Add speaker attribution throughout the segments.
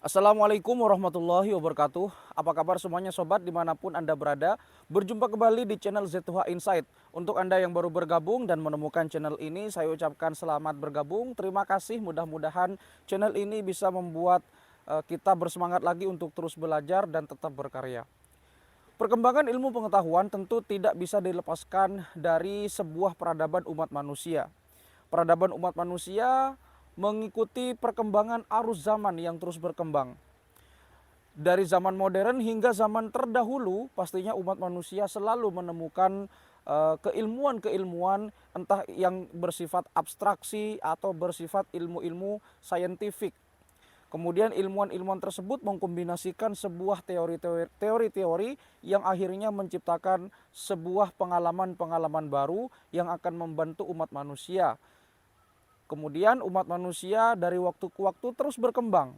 Speaker 1: Assalamualaikum warahmatullahi wabarakatuh. Apa kabar semuanya sobat dimanapun Anda berada. Berjumpa kembali di channel Z2H Insight. Untuk Anda yang baru bergabung dan menemukan channel ini, saya ucapkan selamat bergabung. Terima kasih, mudah-mudahan channel ini bisa membuat kita bersemangat lagi untuk terus belajar dan tetap berkarya. Perkembangan ilmu pengetahuan tentu tidak bisa dilepaskan dari sebuah peradaban umat manusia. Peradaban umat manusia mengikuti perkembangan arus zaman yang terus berkembang. Dari zaman modern hingga zaman terdahulu, pastinya umat manusia selalu menemukan keilmuan-keilmuan entah yang bersifat abstraksi atau bersifat ilmu-ilmu saintifik. Kemudian ilmuwan-ilmuwan tersebut mengkombinasikan sebuah teori-teori yang akhirnya menciptakan sebuah pengalaman-pengalaman baru yang akan membantu umat manusia. Kemudian umat manusia dari waktu ke waktu terus berkembang.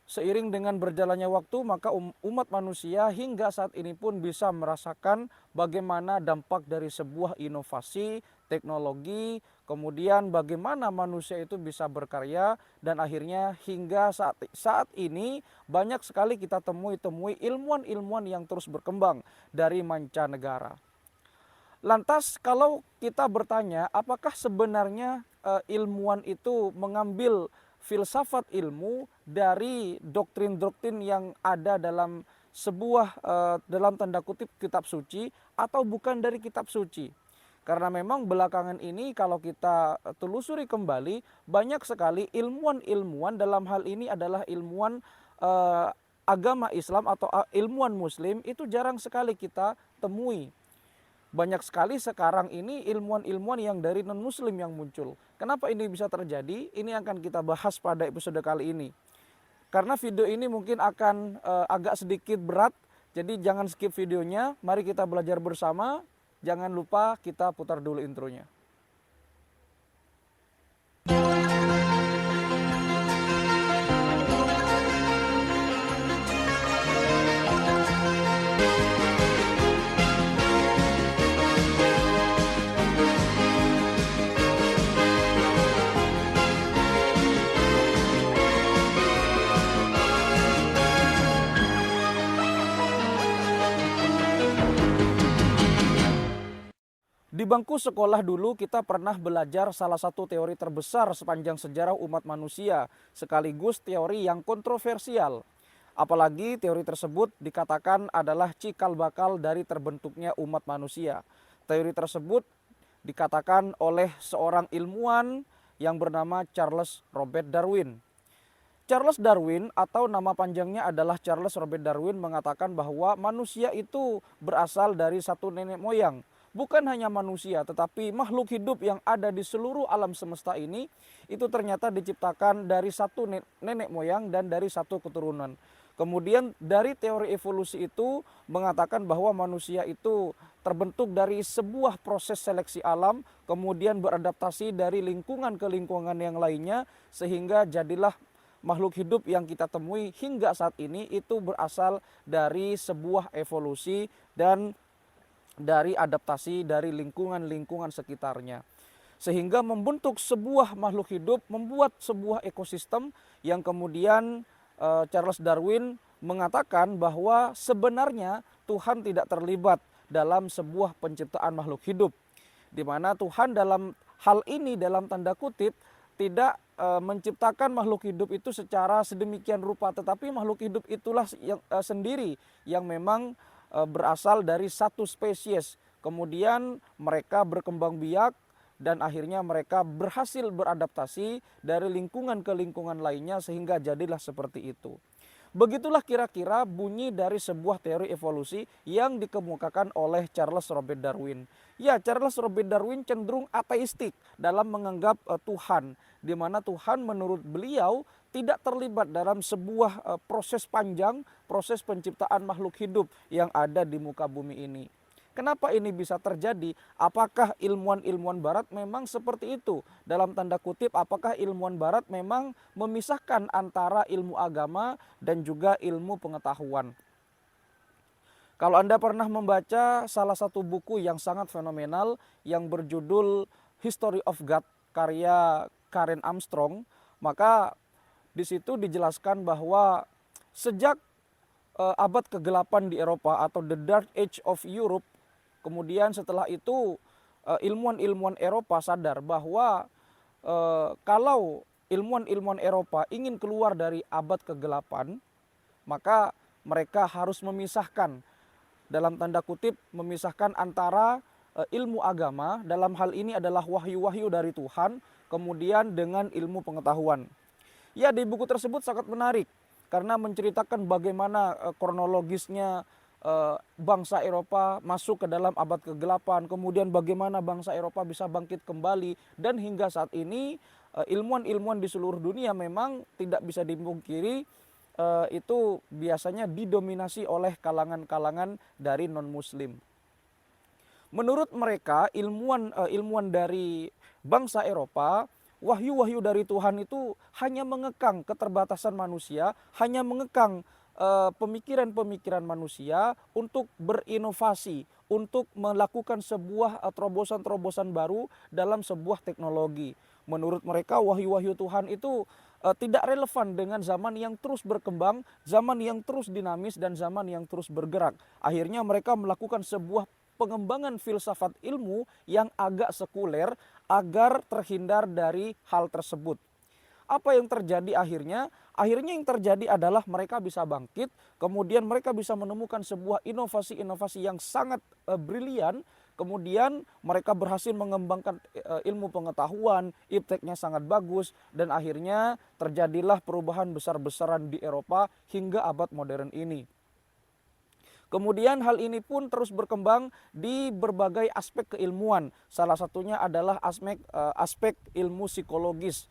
Speaker 1: Seiring dengan berjalannya waktu, maka umat manusia hingga saat ini pun bisa merasakan bagaimana dampak dari sebuah inovasi, teknologi, kemudian bagaimana manusia itu bisa berkarya, dan akhirnya hingga saat ini banyak sekali kita temui ilmuwan-ilmuwan yang terus berkembang dari mancanegara. Lantas kalau kita bertanya apakah sebenarnya ilmuwan itu mengambil filsafat ilmu dari doktrin-doktrin yang ada dalam sebuah dalam tanda kutip kitab suci atau bukan dari kitab suci. Karena memang belakangan ini kalau kita telusuri kembali banyak sekali ilmuwan-ilmuwan, dalam hal ini adalah ilmuwan agama Islam atau ilmuwan muslim, itu jarang sekali kita temui. Banyak sekali sekarang ini ilmuwan-ilmuwan yang dari non-muslim yang muncul. Kenapa ini bisa terjadi? Ini akan kita bahas pada episode kali ini. Karena video ini mungkin akan agak sedikit berat, jadi jangan skip videonya. Mari kita belajar bersama. Jangan lupa kita putar dulu intronya. Di bangku sekolah dulu kita pernah belajar salah satu teori terbesar sepanjang sejarah umat manusia, sekaligus teori yang kontroversial. Apalagi teori tersebut dikatakan adalah cikal bakal dari terbentuknya umat manusia. Teori tersebut dikatakan oleh seorang ilmuwan yang bernama Charles Robert Darwin. Charles Darwin atau nama panjangnya adalah Charles Robert Darwin mengatakan bahwa manusia itu berasal dari satu nenek moyang. Bukan hanya manusia tetapi makhluk hidup yang ada di seluruh alam semesta ini itu ternyata diciptakan dari satu nenek moyang dan dari satu keturunan. Kemudian dari teori evolusi itu mengatakan bahwa manusia itu terbentuk dari sebuah proses seleksi alam, kemudian beradaptasi dari lingkungan ke lingkungan yang lainnya sehingga jadilah makhluk hidup yang kita temui hingga saat ini itu berasal dari sebuah evolusi dan dari adaptasi dari lingkungan-lingkungan sekitarnya. Sehingga membentuk sebuah makhluk hidup, membuat sebuah ekosistem yang kemudian Charles Darwin mengatakan bahwa sebenarnya Tuhan tidak terlibat dalam sebuah penciptaan makhluk hidup. Di mana Tuhan dalam hal ini dalam tanda kutip tidak menciptakan makhluk hidup itu secara sedemikian rupa, tetapi makhluk hidup itulah yang sendiri yang memang berasal dari satu spesies. Kemudian mereka berkembang biak dan akhirnya mereka berhasil beradaptasi dari lingkungan ke lingkungan lainnya sehingga jadilah seperti itu. Begitulah kira-kira bunyi dari sebuah teori evolusi yang dikemukakan oleh Charles Robert Darwin. Ya, Charles Robert Darwin cenderung ateistik dalam menganggap Tuhan, di mana Tuhan menurut beliau tidak terlibat dalam sebuah proses panjang, proses penciptaan makhluk hidup yang ada di muka bumi ini. Kenapa ini bisa terjadi? Apakah ilmuwan-ilmuwan barat memang seperti itu? Dalam tanda kutip, apakah ilmuwan barat memang memisahkan antara ilmu agama dan juga ilmu pengetahuan? Kalau Anda pernah membaca salah satu buku yang sangat fenomenal yang berjudul History of God karya Karen Armstrong, maka Di situ dijelaskan bahwa sejak abad ke-8 di Eropa atau the Dark Age of Europe, kemudian setelah itu ilmuwan-ilmuwan Eropa sadar bahwa kalau ilmuwan-ilmuwan Eropa ingin keluar dari abad ke-8, maka mereka harus memisahkan, dalam tanda kutip memisahkan antara ilmu agama, dalam hal ini adalah wahyu-wahyu dari Tuhan, kemudian dengan ilmu pengetahuan. Ya, di buku tersebut sangat menarik karena menceritakan bagaimana kronologisnya bangsa Eropa masuk ke dalam abad ke-8, kemudian bagaimana bangsa Eropa bisa bangkit kembali, dan hingga saat ini ilmuwan-ilmuwan di seluruh dunia memang tidak bisa dipungkiri itu biasanya didominasi oleh kalangan-kalangan dari non-muslim. Menurut mereka, ilmuwan dari bangsa Eropa, wahyu-wahyu dari Tuhan itu hanya mengekang keterbatasan manusia, hanya mengekang pemikiran-pemikiran manusia untuk berinovasi, untuk melakukan sebuah terobosan-terobosan baru dalam sebuah teknologi. Menurut mereka, wahyu-wahyu Tuhan itu tidak relevan dengan zaman yang terus berkembang, zaman yang terus dinamis, dan zaman yang terus bergerak. Akhirnya mereka melakukan sebuah pengembangan filsafat ilmu yang agak sekuler agar terhindar dari hal tersebut. Apa yang terjadi akhirnya? Akhirnya yang terjadi adalah mereka bisa bangkit, kemudian mereka bisa menemukan sebuah inovasi-inovasi yang sangat brilian, kemudian mereka berhasil mengembangkan ilmu pengetahuan, ipteknya sangat bagus, dan akhirnya terjadilah perubahan besar-besaran di Eropa hingga abad modern ini. Kemudian hal ini pun terus berkembang di berbagai aspek keilmuan. Salah satunya adalah aspek ilmu psikologis.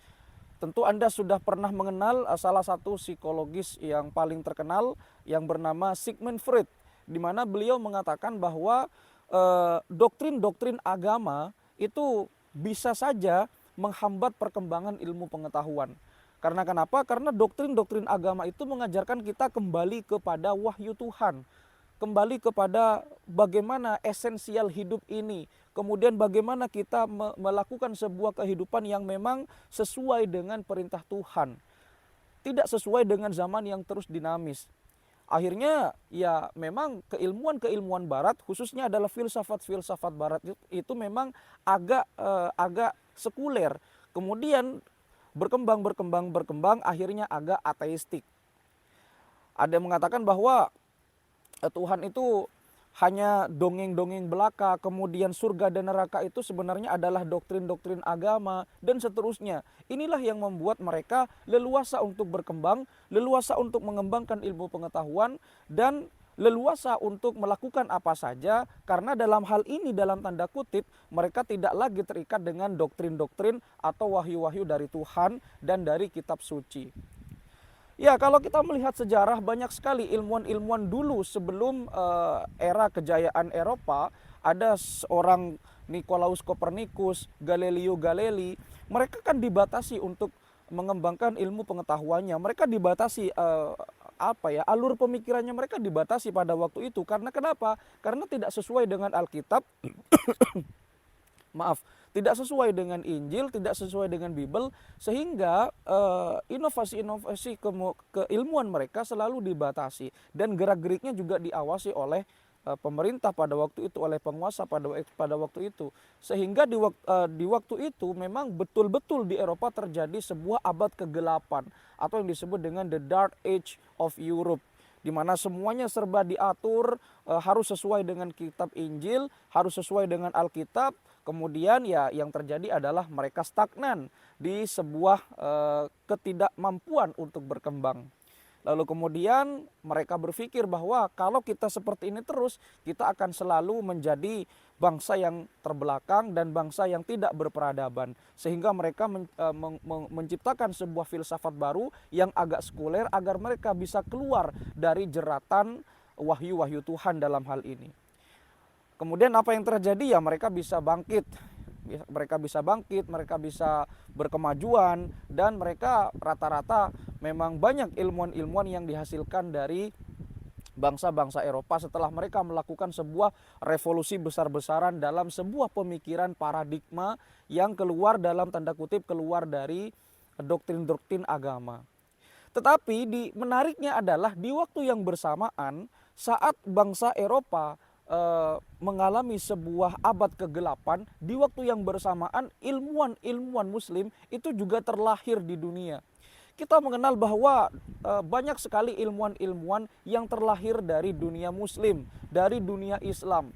Speaker 1: Tentu Anda sudah pernah mengenal salah satu psikologis yang paling terkenal yang bernama Sigmund Freud, di mana beliau mengatakan bahwa doktrin-doktrin agama itu bisa saja menghambat perkembangan ilmu pengetahuan. Karena kenapa? Karena doktrin-doktrin agama itu mengajarkan kita kembali kepada wahyu Tuhan, kembali kepada bagaimana esensial hidup ini, kemudian bagaimana kita melakukan sebuah kehidupan yang memang sesuai dengan perintah Tuhan, tidak sesuai dengan zaman yang terus dinamis. Akhirnya ya memang keilmuan-keilmuan barat, khususnya adalah filsafat-filsafat barat itu memang agak sekuler, kemudian berkembang akhirnya agak ateistik. Ada yang mengatakan bahwa Tuhan itu hanya dongeng-dongeng belaka, kemudian surga dan neraka itu sebenarnya adalah doktrin-doktrin agama, dan seterusnya. Inilah yang membuat mereka leluasa untuk berkembang, leluasa untuk mengembangkan ilmu pengetahuan, dan leluasa untuk melakukan apa saja, karena dalam hal ini, dalam tanda kutip, mereka tidak lagi terikat dengan doktrin-doktrin atau wahyu-wahyu dari Tuhan dan dari kitab suci. Ya, kalau kita melihat sejarah, banyak sekali ilmuwan-ilmuwan dulu sebelum era kejayaan Eropa. Ada seorang Nicolaus Copernicus, Galileo Galilei. Mereka kan dibatasi untuk mengembangkan ilmu pengetahuannya. Mereka dibatasi alur pemikirannya mereka dibatasi pada waktu itu. Karena kenapa? Karena tidak sesuai dengan Alkitab. Maaf, tidak sesuai dengan Injil, tidak sesuai dengan Bible, sehingga inovasi-inovasi keilmuan mereka selalu dibatasi, dan gerak-geriknya juga diawasi oleh pemerintah pada waktu itu, oleh penguasa pada waktu itu, sehingga di waktu itu memang betul-betul di Eropa terjadi sebuah abad ke-8 atau yang disebut dengan the Dark Age of Europe, di mana semuanya serba diatur, harus sesuai dengan kitab Injil, harus sesuai dengan Alkitab. Kemudian ya yang terjadi adalah mereka stagnan di sebuah ketidakmampuan untuk berkembang. Lalu kemudian mereka berpikir bahwa kalau kita seperti ini terus, kita akan selalu menjadi bangsa yang terbelakang dan bangsa yang tidak berperadaban. Sehingga mereka menciptakan sebuah filsafat baru yang agak sekuler agar mereka bisa keluar dari jeratan wahyu-wahyu Tuhan dalam hal ini. Kemudian apa yang terjadi? Ya mereka bisa bangkit, mereka bisa berkemajuan, dan mereka rata-rata memang banyak ilmuwan-ilmuwan yang dihasilkan dari bangsa-bangsa Eropa setelah mereka melakukan sebuah revolusi besar-besaran dalam sebuah pemikiran paradigma yang keluar dalam tanda kutip keluar dari doktrin-doktrin agama. Tetapi menariknya adalah di waktu yang bersamaan saat bangsa Eropa mengalami sebuah abad kegelapan, di waktu yang bersamaan ilmuwan-ilmuwan Muslim itu juga terlahir di dunia. Kita mengenal bahwa banyak sekali ilmuwan-ilmuwan yang terlahir dari dunia Muslim, dari dunia Islam,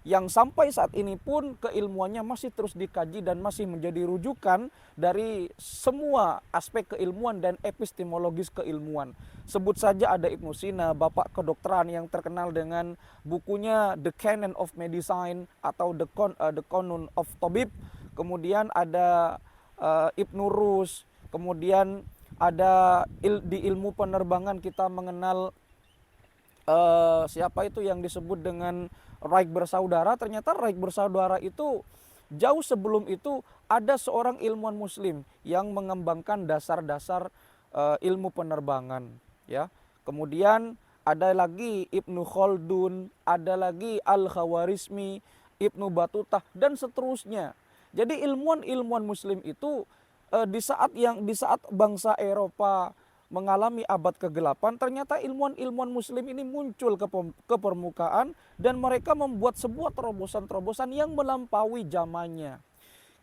Speaker 1: yang sampai saat ini pun keilmuannya masih terus dikaji dan masih menjadi rujukan dari semua aspek keilmuan dan epistemologis keilmuan. Sebut saja ada Ibnu Sina, bapak kedokteran yang terkenal dengan bukunya The Canon of Medicine atau The Canon of Tabib. Kemudian ada Ibnu Rus, kemudian ada di ilmu penerbangan kita mengenal siapa itu yang disebut dengan Wright bersaudara. Ternyata Wright bersaudara itu jauh sebelum itu ada seorang ilmuwan Muslim yang mengembangkan dasar-dasar ilmu penerbangan, ya. Kemudian ada lagi Ibnu Khaldun, ada lagi Al-Khawarizmi, Ibnu Batutah dan seterusnya. Jadi ilmuwan-ilmuwan Muslim itu di saat bangsa Eropa mengalami abad kegelapan, ternyata ilmuwan-ilmuwan Muslim ini muncul ke permukaan dan mereka membuat sebuah terobosan-terobosan yang melampaui zamannya.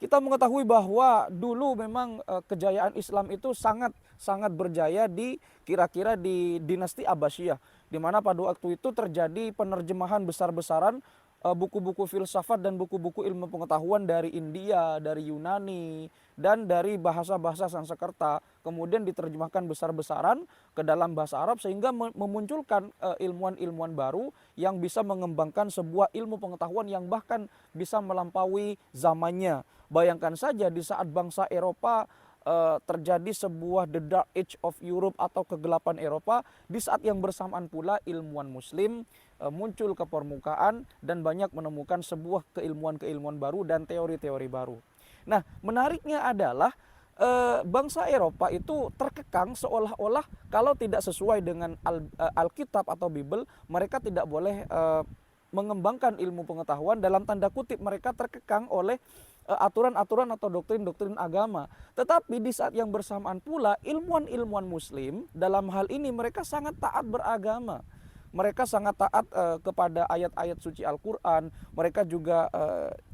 Speaker 1: Kita mengetahui bahwa dulu memang kejayaan Islam itu sangat berjaya di kira-kira di dinasti Abbasiyah, di mana pada waktu itu terjadi penerjemahan besar-besaran buku-buku filsafat dan buku-buku ilmu pengetahuan dari India, dari Yunani, dan dari bahasa-bahasa Sanskerta, kemudian diterjemahkan besar-besaran ke dalam bahasa Arab sehingga memunculkan ilmuwan-ilmuwan baru yang bisa mengembangkan sebuah ilmu pengetahuan yang bahkan bisa melampaui zamannya. Bayangkan saja di saat bangsa Eropa terjadi sebuah the dark age of Europe atau kegelapan Eropa, di saat yang bersamaan pula ilmuwan Muslim muncul ke permukaan dan banyak menemukan sebuah keilmuan-keilmuan baru dan teori-teori baru. Nah, menariknya adalah bangsa Eropa itu terkekang seolah-olah kalau tidak sesuai dengan Alkitab atau Bible, mereka tidak boleh mengembangkan ilmu pengetahuan. Dalam tanda kutip mereka terkekang oleh aturan-aturan atau doktrin-doktrin agama. Tetapi di saat yang bersamaan pula ilmuwan-ilmuwan Muslim dalam hal ini mereka sangat taat beragama. Mereka sangat taat kepada ayat-ayat suci Al-Quran. Mereka juga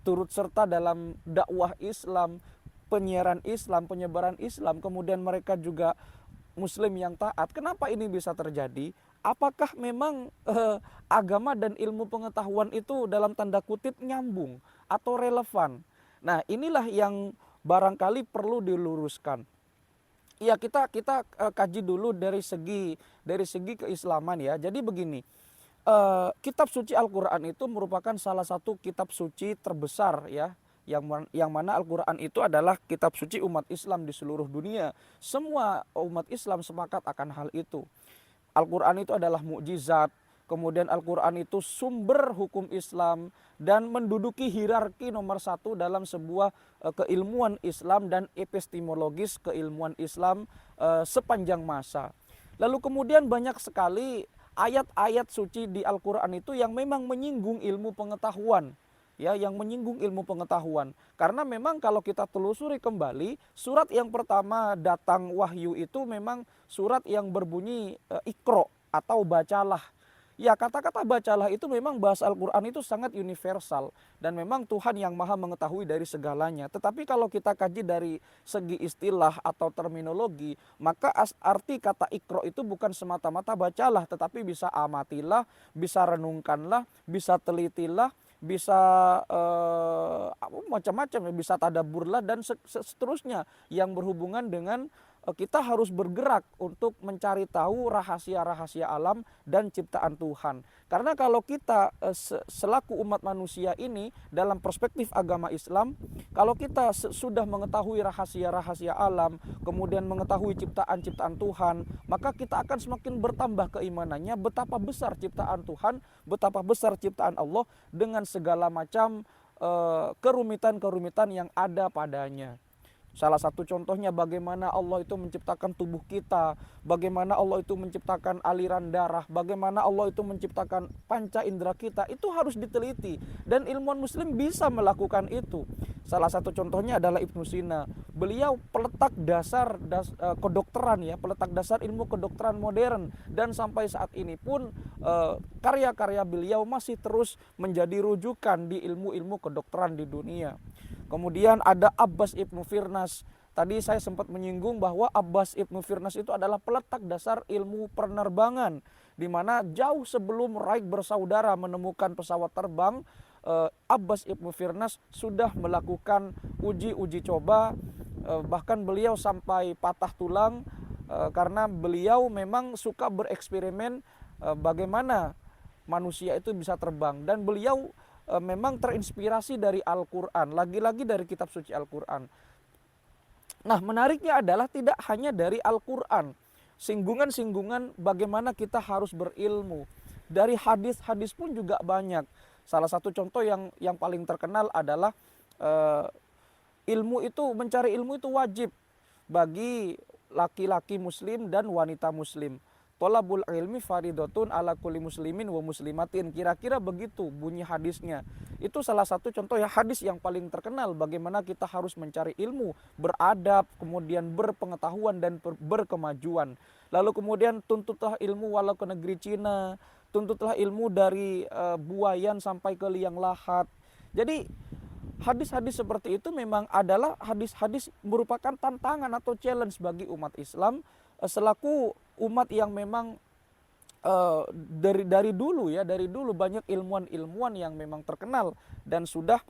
Speaker 1: turut serta dalam dakwah Islam, penyiaran Islam, penyebaran Islam. Kemudian mereka juga Muslim yang taat. Kenapa ini bisa terjadi? Apakah memang agama dan ilmu pengetahuan itu dalam tanda kutip nyambung atau relevan? Nah, inilah yang barangkali perlu diluruskan. Ya, kita kaji dulu dari segi keislaman ya. Jadi begini, kitab suci Al-Quran itu merupakan salah satu kitab suci terbesar ya, yang mana Al-Quran itu adalah kitab suci umat Islam di seluruh dunia. Semua umat Islam sepakat akan hal itu. Al-Quran itu adalah mukjizat. Kemudian Al-Quran itu sumber hukum Islam dan menduduki hierarki nomor satu dalam sebuah keilmuan Islam dan epistemologis keilmuan Islam sepanjang masa. Lalu kemudian banyak sekali ayat-ayat suci di Al-Quran itu yang memang menyinggung ilmu pengetahuan. Ya, yang menyinggung ilmu pengetahuan. Karena memang kalau kita telusuri kembali, surat yang pertama datang wahyu itu memang surat yang berbunyi Iqra atau bacalah. Ya, kata-kata bacalah itu memang bahasa Al-Quran itu sangat universal. Dan memang Tuhan yang maha mengetahui dari segalanya. Tetapi kalau kita kaji dari segi istilah atau terminologi, maka arti kata Iqra itu bukan semata-mata bacalah. Tetapi bisa amatilah, bisa renungkanlah, bisa telitilah, bisa macam-macam, bisa tadaburlah dan seterusnya yang berhubungan dengan kita harus bergerak untuk mencari tahu rahasia-rahasia alam dan ciptaan Tuhan. Karena kalau kita selaku umat manusia ini dalam perspektif agama Islam, kalau kita sudah mengetahui rahasia-rahasia alam, kemudian mengetahui ciptaan-ciptaan Tuhan, maka kita akan semakin bertambah keimanannya betapa besar ciptaan Tuhan, betapa besar ciptaan Allah dengan segala macam kerumitan-kerumitan yang ada padanya. Salah satu contohnya bagaimana Allah itu menciptakan tubuh kita, bagaimana Allah itu menciptakan aliran darah, bagaimana Allah itu menciptakan panca indera kita, itu harus diteliti dan ilmuwan muslim bisa melakukan itu. Salah satu contohnya adalah Ibnu Sina. Beliau peletak dasar kedokteran ya, peletak dasar ilmu kedokteran modern, dan sampai saat ini pun karya-karya beliau masih terus menjadi rujukan di ilmu-ilmu kedokteran di dunia. Kemudian ada Abbas Ibnu Firnas. Tadi saya sempat menyinggung bahwa Abbas Ibnu Firnas itu adalah peletak dasar ilmu penerbangan, di mana jauh sebelum Wright bersaudara menemukan pesawat terbang, Abbas Ibnu Firnas sudah melakukan uji coba, bahkan beliau sampai patah tulang karena beliau memang suka bereksperimen bagaimana manusia itu bisa terbang, dan beliau memang terinspirasi dari Al-Quran, lagi-lagi dari kitab suci Al-Quran. Nah, menariknya adalah tidak hanya dari Al-Quran, singgungan-singgungan bagaimana kita harus berilmu. Dari hadis-hadis pun juga banyak. Salah satu contoh yang paling terkenal adalah mencari ilmu itu wajib bagi laki-laki muslim dan wanita muslim. Thalabul ilmi faridatun ala kulli muslimin wa muslimatin. Kira-kira begitu bunyi hadisnya. Itu salah satu contoh ya, hadis yang paling terkenal bagaimana kita harus mencari ilmu, beradab, kemudian berpengetahuan dan berkemajuan. Lalu kemudian tuntutlah ilmu walau ke negeri Cina, tuntutlah ilmu dari Buayan sampai ke liang lahat. Jadi hadis-hadis seperti itu memang adalah hadis-hadis merupakan tantangan atau challenge bagi umat Islam selaku umat yang memang dari dulu banyak ilmuwan-ilmuwan yang memang terkenal dan sudah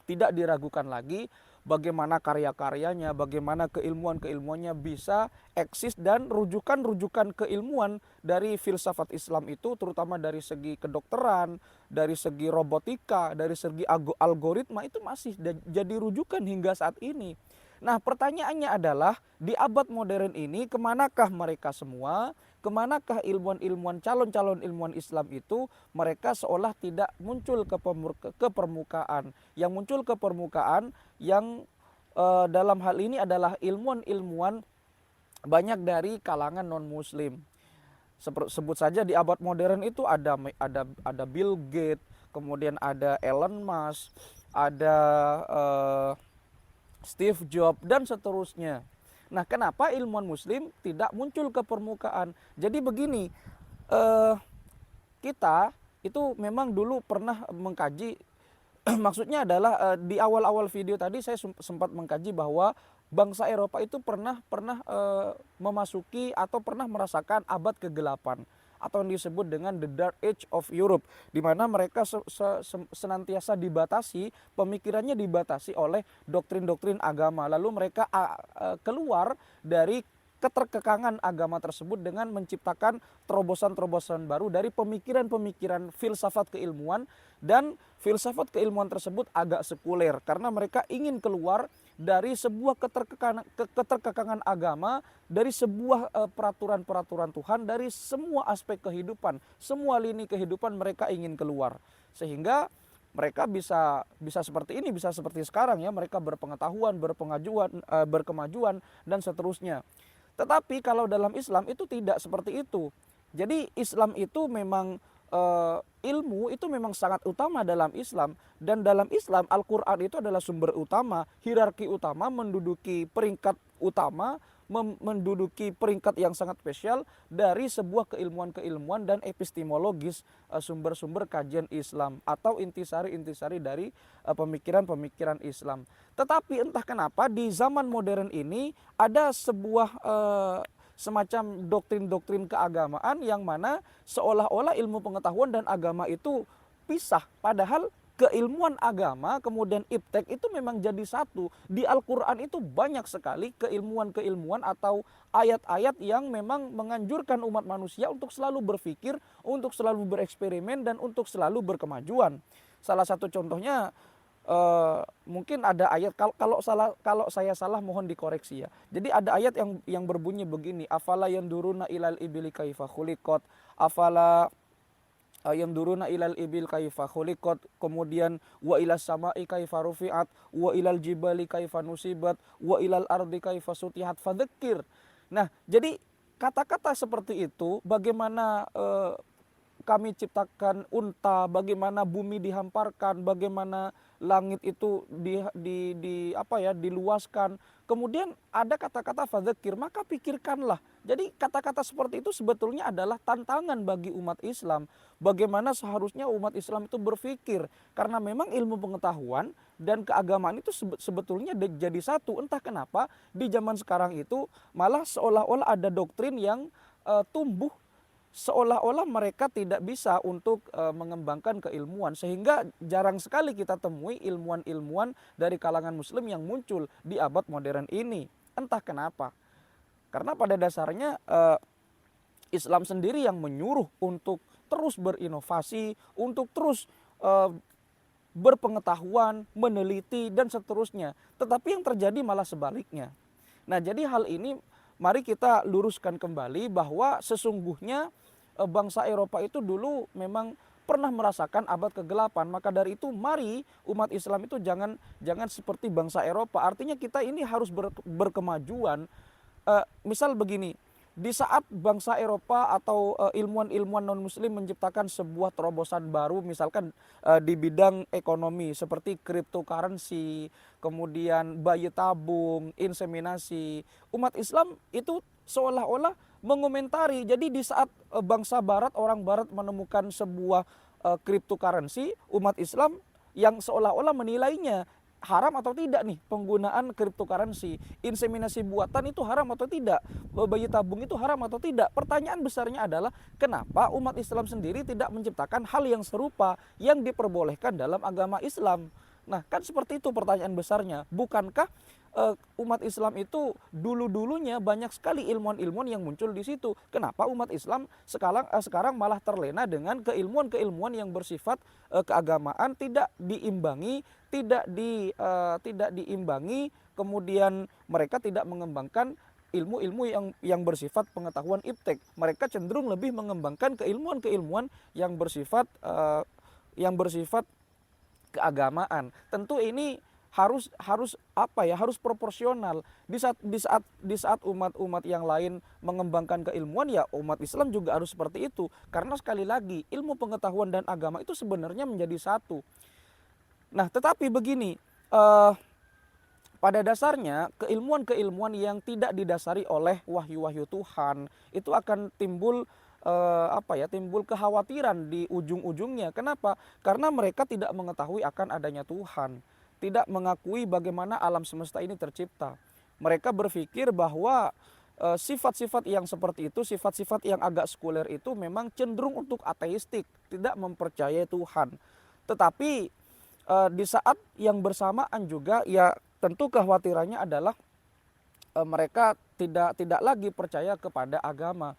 Speaker 1: tidak diragukan lagi bagaimana karya-karyanya, bagaimana keilmuan-keilmuannya bisa eksis, dan rujukan-rujukan keilmuan dari filsafat Islam itu terutama dari segi kedokteran, dari segi robotika, dari segi algoritma itu masih jadi rujukan hingga saat ini. Nah, pertanyaannya adalah di abad modern ini kemanakah mereka semua? Kemanakah ilmuwan-ilmuwan, calon-calon ilmuwan Islam itu? Mereka seolah tidak muncul ke permukaan. Yang muncul ke permukaan yang dalam hal ini adalah ilmuwan-ilmuwan banyak dari kalangan non-muslim. Sebut saja di abad modern itu ada Bill Gates, kemudian ada Elon Musk, ada Steve Jobs, dan seterusnya. Nah, kenapa ilmuwan muslim tidak muncul ke permukaan? Jadi begini, kita itu memang dulu pernah mengkaji, maksudnya adalah di awal-awal video tadi saya sempat mengkaji bahwa bangsa Eropa itu pernah memasuki atau pernah merasakan abad kegelapan, atau yang disebut dengan the Dark Age of Europe, di mana mereka senantiasa dibatasi, pemikirannya dibatasi oleh doktrin-doktrin agama. Lalu mereka keluar dari keterkekangan agama tersebut dengan menciptakan terobosan-terobosan baru dari pemikiran-pemikiran filsafat keilmuan, dan filsafat keilmuan tersebut agak sekuler karena mereka ingin keluar dari sebuah keterkekangan agama, dari sebuah peraturan-peraturan Tuhan, dari semua aspek kehidupan, semua lini kehidupan mereka ingin keluar. Sehingga mereka bisa seperti ini, bisa seperti sekarang ya, mereka berpengetahuan, berkemajuan dan seterusnya. Tetapi kalau dalam Islam itu tidak seperti itu. Jadi Islam itu memang ilmu itu memang sangat utama dalam Islam, dan dalam Islam Al-Quran itu adalah sumber utama, hierarki utama, menduduki peringkat utama, menduduki peringkat yang sangat spesial dari sebuah keilmuan-keilmuan dan epistemologis, sumber-sumber kajian Islam atau intisari-intisari dari pemikiran-pemikiran Islam. Tetapi entah kenapa di zaman modern ini ada sebuah semacam doktrin-doktrin keagamaan yang mana seolah-olah ilmu pengetahuan dan agama itu pisah. Padahal keilmuan agama kemudian iptek itu memang jadi satu. Di Al-Quran itu banyak sekali keilmuan-keilmuan atau ayat-ayat yang memang menganjurkan umat manusia untuk selalu berpikir, untuk selalu bereksperimen, dan untuk selalu berkemajuan. Salah satu contohnya mungkin ada ayat, kalau saya salah mohon dikoreksi ya. Jadi ada ayat yang berbunyi begini, afala yanduruna ilal ibili kaifa khuliqat, afala Yanduruna ilal ibil kaifa khuliqat, kemudian wa ilas sama'i kaifa rufi'at, wa ilal jibali kaifa nusibat, wa ilal ardi kaifa sutihat fadzakir. Nah, jadi kata-kata seperti itu, bagaimana kami ciptakan unta, bagaimana bumi dihamparkan, bagaimana langit itu diluaskan. Kemudian ada kata-kata fadzakir, maka pikirkanlah. Jadi kata-kata seperti itu sebetulnya adalah tantangan bagi umat Islam. Bagaimana seharusnya umat Islam itu berpikir, karena memang ilmu pengetahuan dan keagamaan itu sebetulnya jadi satu. Entah kenapa di zaman sekarang itu malah seolah-olah ada doktrin yang tumbuh, seolah-olah mereka tidak bisa untuk mengembangkan keilmuan, sehingga jarang sekali kita temui ilmuwan-ilmuwan dari kalangan muslim yang muncul di abad modern ini. Entah kenapa, karena pada dasarnya Islam sendiri yang menyuruh untuk terus berinovasi, untuk terus berpengetahuan, meneliti dan seterusnya. Tetapi yang terjadi malah sebaliknya. Nah, jadi hal ini mari kita luruskan kembali bahwa sesungguhnya bangsa Eropa itu dulu memang pernah merasakan abad kegelapan. Maka dari itu mari umat Islam itu jangan seperti bangsa Eropa. Artinya kita ini harus berkemajuan. Misal begini, di saat bangsa Eropa atau ilmuwan-ilmuwan non-muslim menciptakan sebuah terobosan baru, misalkan di bidang ekonomi seperti cryptocurrency, kemudian bayi tabung, inseminasi, umat Islam itu seolah-olah mengomentari. Jadi di saat bangsa barat, orang barat menemukan sebuah cryptocurrency, umat Islam yang seolah-olah menilainya haram atau tidak nih penggunaan cryptocurrency, inseminasi buatan itu haram atau tidak, bayi tabung itu haram atau tidak. Pertanyaan besarnya adalah kenapa umat Islam sendiri tidak menciptakan hal yang serupa yang diperbolehkan dalam agama Islam. Nah, kan seperti itu pertanyaan besarnya. Bukankah umat Islam itu dulu-dulunya banyak sekali ilmuwan-ilmuwan yang muncul di situ? Kenapa umat Islam sekarang malah terlena dengan keilmuan-keilmuan yang bersifat keagamaan, tidak diimbangi, tidak diimbangi, kemudian mereka tidak mengembangkan ilmu-ilmu yang bersifat pengetahuan iptek. Mereka cenderung lebih mengembangkan keilmuan-keilmuan yang bersifat keagamaan. Tentu ini harus proporsional. Di saat umat-umat yang lain mengembangkan keilmuan, ya umat Islam juga harus seperti itu. Karena sekali lagi ilmu pengetahuan dan agama itu sebenarnya menjadi satu. Nah, tetapi begini, pada dasarnya keilmuan-keilmuan yang tidak didasari oleh wahyu-wahyu Tuhan itu akan timbul timbul kekhawatiran di ujung-ujungnya. Kenapa? Karena mereka tidak mengetahui akan adanya Tuhan, tidak mengakui bagaimana alam semesta ini tercipta. Mereka berpikir bahwa sifat-sifat yang seperti itu, sifat-sifat yang agak sekuler itu memang cenderung untuk ateistik, tidak mempercayai Tuhan. Tetapi di saat yang bersamaan juga, ya tentu kekhawatirannya adalah mereka tidak lagi percaya kepada agama.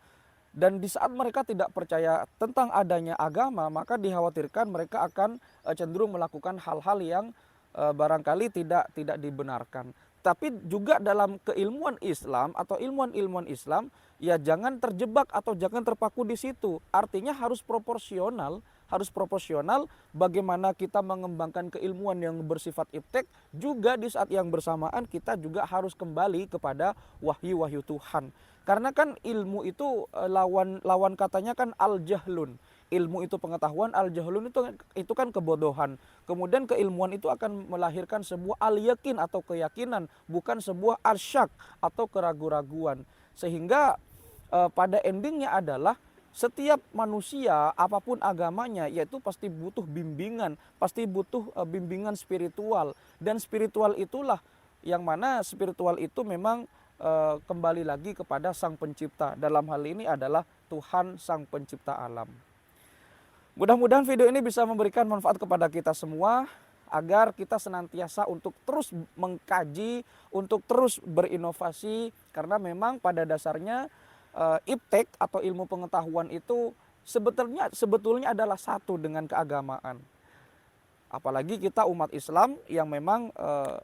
Speaker 1: Dan di saat mereka tidak percaya tentang adanya agama, maka dikhawatirkan mereka akan cenderung melakukan hal-hal yang barangkali tidak dibenarkan. Tapi juga dalam keilmuan Islam atau ilmuwan-ilmuwan Islam, ya jangan terjebak atau jangan terpaku di situ. Artinya harus proporsional bagaimana kita mengembangkan keilmuan yang bersifat iptek, juga di saat yang bersamaan kita juga harus kembali kepada wahyu-wahyu Tuhan. Karena kan ilmu itu lawan katanya kan al-jahlun. Ilmu itu pengetahuan, al-jahlun itu kan kebodohan. Kemudian keilmuan itu akan melahirkan sebuah al-yakin atau keyakinan, bukan sebuah al-syak atau keraguan-raguan. Sehingga pada endingnya adalah setiap manusia apapun agamanya yaitu pasti butuh bimbingan, pasti butuh bimbingan spiritual. Dan spiritual itulah yang mana spiritual itu memang kembali lagi kepada Sang Pencipta. Dalam hal ini adalah Tuhan Sang Pencipta alam. Mudah-mudahan video ini bisa memberikan manfaat kepada kita semua, agar kita senantiasa untuk terus mengkaji, untuk terus berinovasi. Karena memang pada dasarnya iptek atau ilmu pengetahuan itu sebetulnya adalah satu dengan keagamaan. Apalagi kita umat Islam yang memang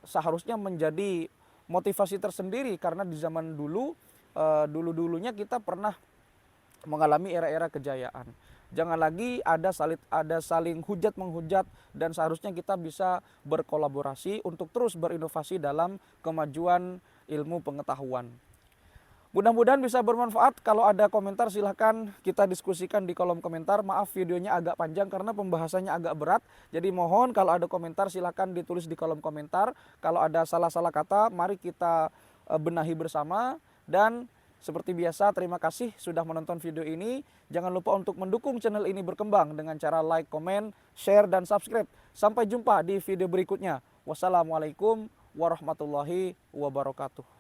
Speaker 1: seharusnya menjadi motivasi tersendiri, karena di zaman dulunya kita pernah mengalami era-era kejayaan. Jangan lagi ada saling hujat menghujat, dan seharusnya kita bisa berkolaborasi untuk terus berinovasi dalam kemajuan ilmu pengetahuan. Mudah-mudahan bisa bermanfaat. Kalau ada komentar silahkan kita diskusikan di kolom komentar. Maaf videonya agak panjang karena pembahasannya agak berat. Jadi mohon kalau ada komentar silahkan ditulis di kolom komentar. Kalau ada salah-salah kata mari kita benahi bersama. Dan seperti biasa terima kasih sudah menonton video ini. Jangan lupa untuk mendukung channel ini berkembang dengan cara like, komen, share, dan subscribe. Sampai jumpa di video berikutnya. Wassalamualaikum warahmatullahi wabarakatuh.